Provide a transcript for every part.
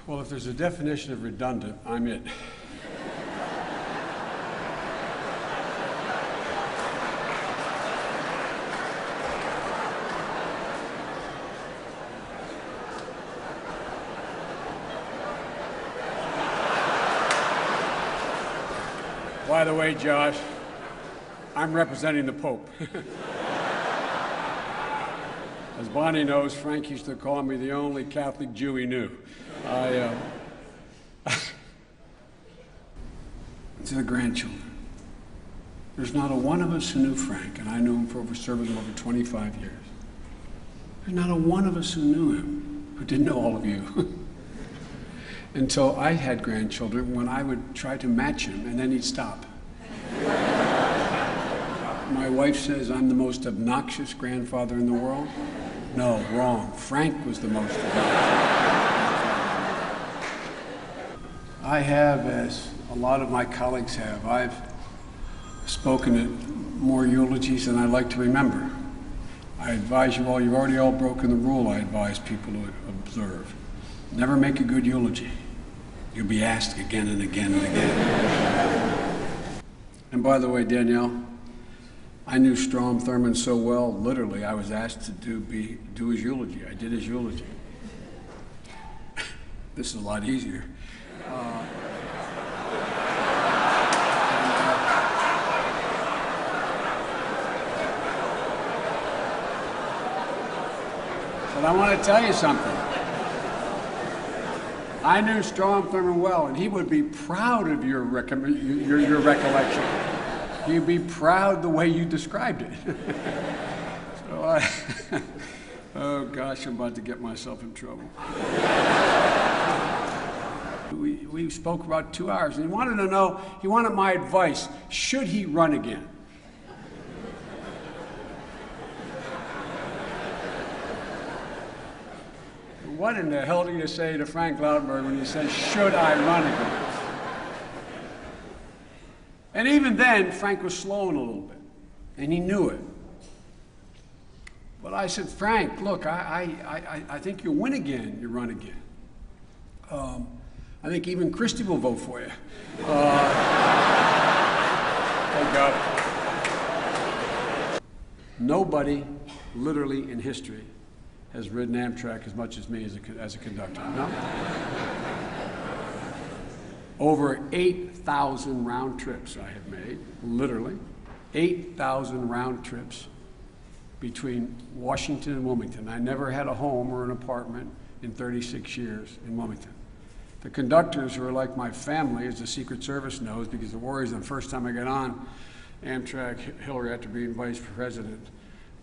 Well, if there's a definition of redundant, I'm it. By the way, Josh, I'm representing the Pope. As Bonnie knows, Frank used to call me the only Catholic Jew he knew. To the grandchildren. There's not a one of us who knew Frank, and I knew him for serving him over 25 years. There's not a one of us who knew him who didn't know all of you. Until I had grandchildren, when I would try to match him, and then he'd stop. My wife says I'm the most obnoxious grandfather in the world. No, wrong. Frank was the most obnoxious. I have, as a lot of my colleagues have, I've spoken at more eulogies than I'd like to remember. I advise you all, you've already all broken the rule I advise people to observe. Never make a good eulogy. You'll be asked again and again and again. And by the way, Danielle, I knew Strom Thurmond so well, literally, I was asked to do his eulogy. I did his eulogy. This is a lot easier. But I want to tell you something. I knew Strom Thurmond well, and he would be proud of your recollection. He'd be proud the way you described it. So oh gosh, I'm about to get myself in trouble. We spoke about 2 hours, and he wanted to know, he wanted my advice. Should he run again? What in the hell do you say to Frank Lautenberg when he says, should I run again? And even then, Frank was slowing a little bit, and he knew it. But I said, Frank, look, I think you'll win again, you run again. I think even Christie will vote for you. Thank God. Nobody, literally in history, has ridden Amtrak as much as me as a conductor. No? Over 8,000 round trips I have made, literally. 8,000 round trips between Washington and Wilmington. I never had a home or an apartment in 36 years in Wilmington. The conductors who are like my family, as the Secret Service knows, because the worries the first time I got on Amtrak, Hillary, after being vice president,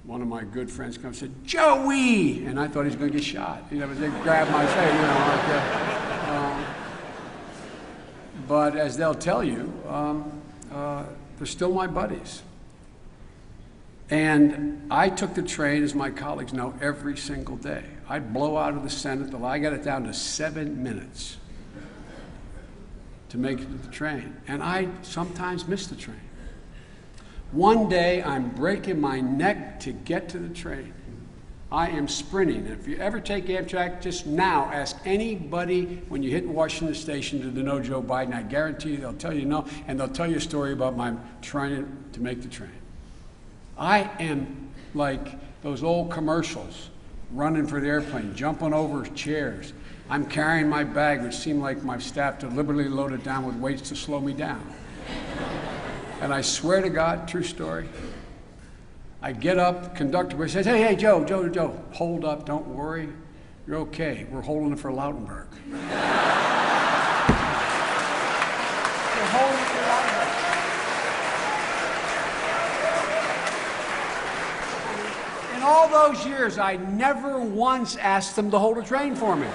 one of my good friends comes and said, Joey! And I thought he was going to get shot. You know, they grabbed my face, you know, like but as they'll tell you, they're still my buddies. And I took the train, as my colleagues know, every single day. I'd blow out of the Senate, I got it down to 7 minutes to make it to the train. And I sometimes miss the train. One day, I'm breaking my neck to get to the train. I am sprinting. If you ever take Amtrak, just now ask anybody when you hit Washington Station, do they know Joe Biden? I guarantee you they'll tell you no, and they'll tell you a story about my trying to make the train. I am like those old commercials, running for the airplane, jumping over chairs. I'm carrying my bag, which seemed like my staff deliberately loaded down with weights to slow me down. And I swear to God, true story, I get up, conductor says, hey, Joe, hold up, don't worry, you're okay. We're holding it for Lautenberg. We're holding it for Lautenberg. In all those years, I never once asked them to hold a train for me.